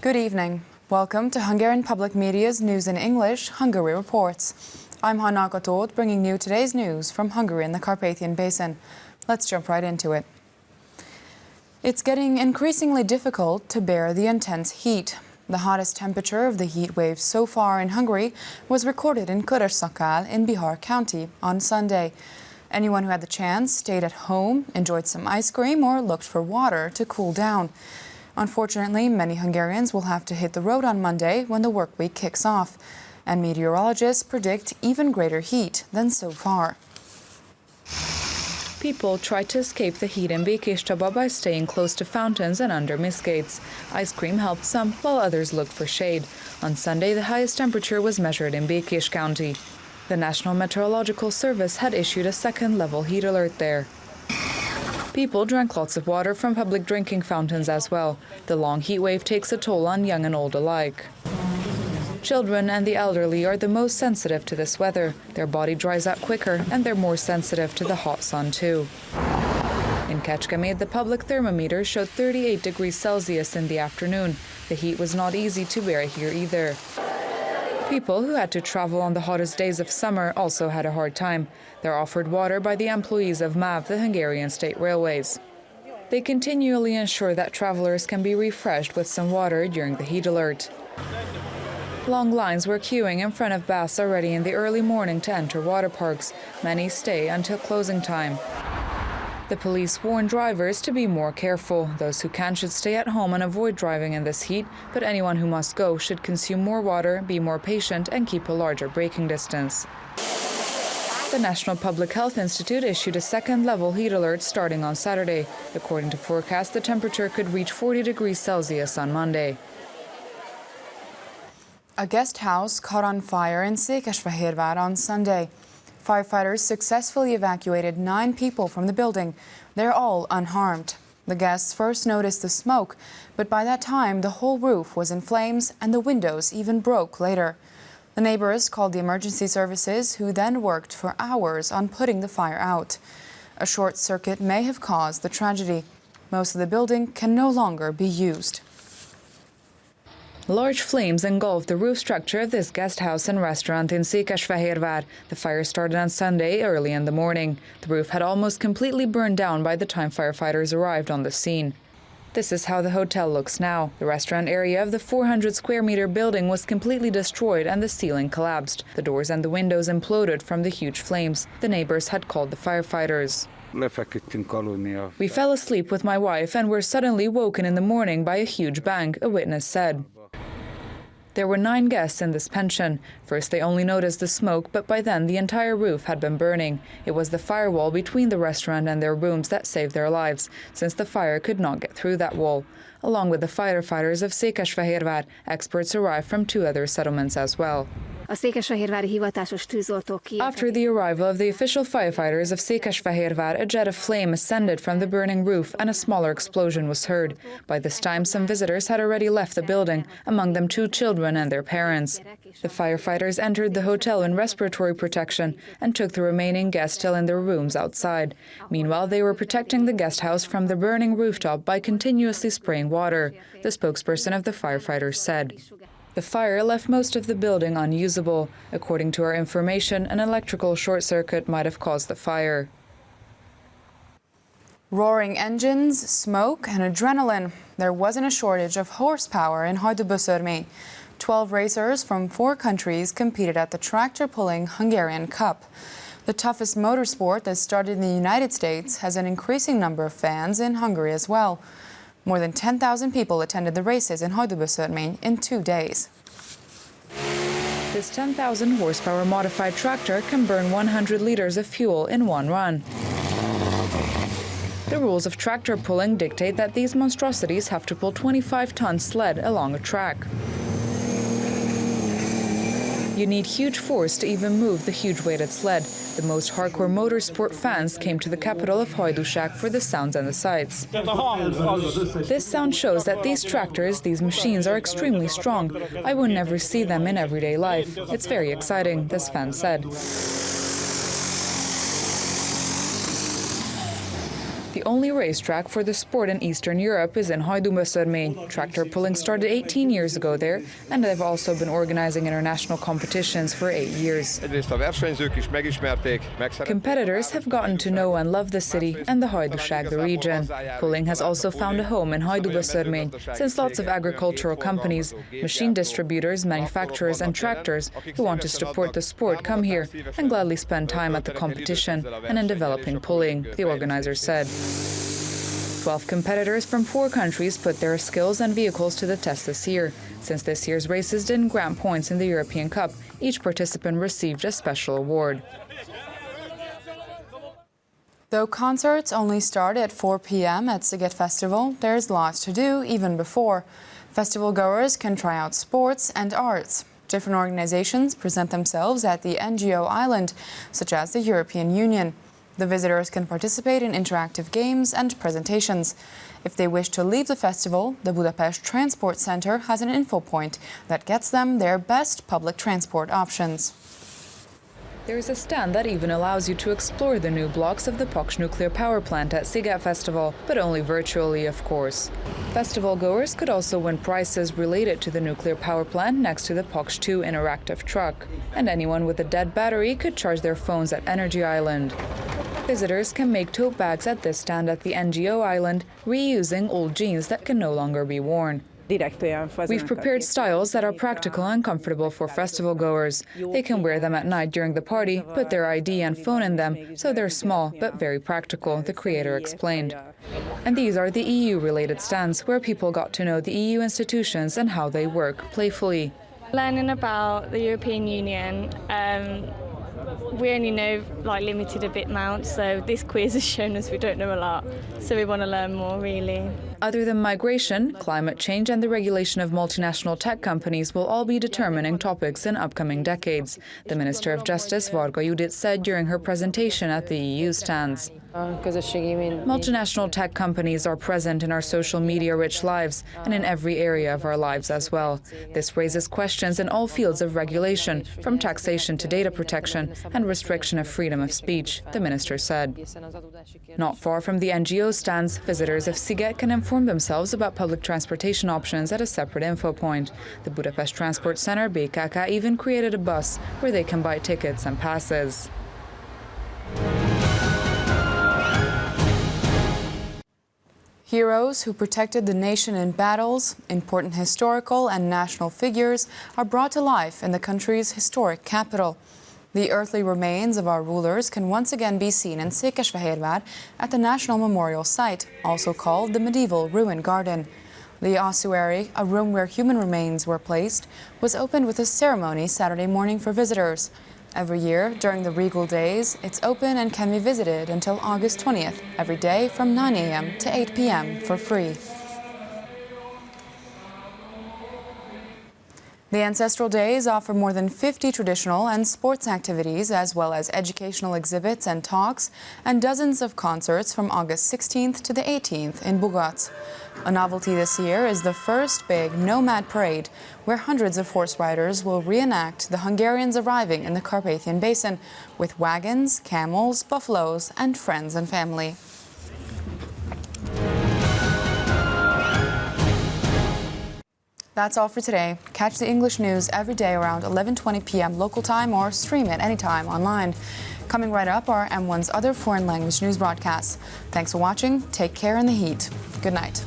Good evening. Welcome to Hungarian Public Media's News in English, Hungary Reports. I'm Hanna Gatót, bringing you today's news from Hungary and the Carpathian Basin. Let's jump right into it. It's getting increasingly difficult to bear the intense heat. The hottest temperature of the heat wave so far in Hungary was recorded in Körös-Szakál in Bihar County on Sunday. Anyone who had the chance stayed at home, enjoyed some ice cream, or looked for water to cool down. Unfortunately, many Hungarians will have to hit the road on Monday when the work week kicks off, and meteorologists predict even greater heat than so far. People try to escape the heat in Békéscsaba by staying close to fountains and under misgates. Ice cream helped some, while others looked for shade. On Sunday, the highest temperature was measured in Békés County. The National Meteorological Service had issued a second-level heat alert there. People drank lots of water from public drinking fountains as well. The long heat wave takes a toll on young and old alike. Children and the elderly are the most sensitive to this weather. Their body dries out quicker and they're more sensitive to the hot sun too. In Kecskemét, the public thermometer showed 38 degrees Celsius in the afternoon. The heat was not easy to bear here either. People who had to travel on the hottest days of summer also had a hard time. They're offered water by the employees of MÁV, the Hungarian State Railways. They continually ensure that travelers can be refreshed with some water during the heat alert. Long lines were queuing in front of baths already in the early morning to enter water parks. Many stay until closing time. The police warn drivers to be more careful. Those who can should stay at home and avoid driving in this heat, but anyone who must go should consume more water, be more patient, and keep a larger braking distance. The National Public Health Institute issued a second-level heat alert starting on Saturday. According to forecasts, the temperature could reach 40 degrees Celsius on Monday. A guest house caught on fire in Székesfehérvár on Sunday. Firefighters successfully evacuated 9 people from the building. They're all unharmed. The guests first noticed the smoke, but by that time the whole roof was in flames and the windows even broke later. The neighbors called the emergency services, who then worked for hours on putting the fire out. A short circuit may have caused the tragedy. Most of the building can no longer be used. Large flames engulfed the roof structure of this guest house and restaurant in Székesfehérvár. The fire started on Sunday early in the morning. The roof had almost completely burned down by the time firefighters arrived on the scene. This is how the hotel looks now. The restaurant area of the 400-square-meter building was completely destroyed and the ceiling collapsed. The doors and the windows imploded from the huge flames. The neighbors had called the firefighters. We fell asleep with my wife and were suddenly woken in the morning by a huge bang, a witness said. There were 9 guests in this pension. First they only noticed the smoke, but by then the entire roof had been burning. It was the firewall between the restaurant and their rooms that saved their lives, since the fire could not get through that wall. Along with the firefighters of Székesfehérvár, experts arrived from 2 other settlements as well. After the arrival of the official firefighters of Székesfehérvár, a jet of flame ascended from the burning roof and a smaller explosion was heard. By this time, some visitors had already left the building, among them 2 children and their parents. The firefighters entered the hotel in respiratory protection and took the remaining guests still in their rooms outside. Meanwhile, they were protecting the guest house from the burning rooftop by continuously spraying water, the spokesperson of the firefighters said. The fire left most of the building unusable. According to our information, an electrical short circuit might have caused the fire. Roaring engines, smoke, and adrenaline. There wasn't a shortage of horsepower in Híradó. 12 racers from 4 countries competed at the tractor-pulling Hungarian Cup. The toughest motorsport that started in the United States has an increasing number of fans in Hungary as well. More than 10,000 people attended the races in Híradó in 2 days. This 10,000 horsepower modified tractor can burn 100 liters of fuel in one run. The rules of tractor pulling dictate that these monstrosities have to pull 25-ton sled along a track. You need huge force to even move the huge weighted sled. The most hardcore motorsport fans came to the capital of Hajdúság for the sounds and the sights. This sound shows that these tractors, these machines, are extremely strong. I would never see them in everyday life. It's very exciting, this fan said. The only racetrack for the sport in Eastern Europe is in Híradó. Tractor pulling started 18 years ago there, and they've also been organizing international competitions for 8 years. Competitors have gotten to know and love the city and the Hajdúság, the region. Pulling has also found a home in Híradó, since lots of agricultural companies, machine distributors, manufacturers and tractors who want to support the sport come here and gladly spend time at the competition and in developing pulling, the organizers said. 12 competitors from 4 countries put their skills and vehicles to the test this year. Since this year's races didn't grant points in the European Cup, each participant received a special award. Though concerts only start at 4 p.m. at Sigit Festival, there's lots to do even before. Festival goers can try out sports and arts. Different organizations present themselves at the NGO island, such as the European Union. The visitors can participate in interactive games and presentations. If they wish to leave the festival, the Budapest Transport Center has an info point that gets them their best public transport options. There is a stand that even allows you to explore the new blocks of the Paks nuclear power plant at Sigit Festival, but only virtually, of course. Festival goers could also win prizes related to the nuclear power plant next to the Paks 2 interactive truck. And anyone with a dead battery could charge their phones at Energy Island. Visitors can make tote bags at this stand at the NGO island, reusing old jeans that can no longer be worn. We've prepared styles that are practical and comfortable for festival goers. They can wear them at night during the party, put their ID and phone in them, so they're small but very practical, the creator explained. And these are the EU-related stands, where people got to know the EU institutions and how they work playfully. Learning about the European Union, we only know limited a bit amount, so this quiz has shown us we don't know a lot, so we want to learn more really. Other than migration, climate change and the regulation of multinational tech companies will all be determining topics in upcoming decades, the Minister of Justice Varga Judit said during her presentation at the EU stands. Multinational tech companies are present in our social media-rich lives and in every area of our lives as well. This raises questions in all fields of regulation, from taxation to data protection and restriction of freedom of speech, the minister said. Not far from the NGO stands, visitors of Sigit can inform themselves about public transportation options at a separate info point. The Budapest Transport Center, BKK, even created a bus where they can buy tickets and passes. Heroes who protected the nation in battles, important historical and national figures are brought to life in the country's historic capital. The earthly remains of our rulers can once again be seen in Székesfehérvár at the National Memorial Site, also called the Medieval Ruin Garden. The ossuary, a room where human remains were placed, was opened with a ceremony Saturday morning for visitors. Every year, during the regal days, it's open and can be visited until August 20th, every day from 9 a.m. to 8 p.m. for free. The Ancestral Days offer more than 50 traditional and sports activities, as well as educational exhibits and talks, and dozens of concerts from August 16th to the 18th in Bugac. A novelty this year is the first big Nomad Parade, where hundreds of horse riders will reenact the Hungarians arriving in the Carpathian Basin with wagons, camels, buffaloes, and friends and family. That's all for today. Catch the English news every day around 11:20 p.m. local time or stream it anytime online. Coming right up are M1's other foreign language news broadcasts. Thanks for watching. Take care in the heat. Good night.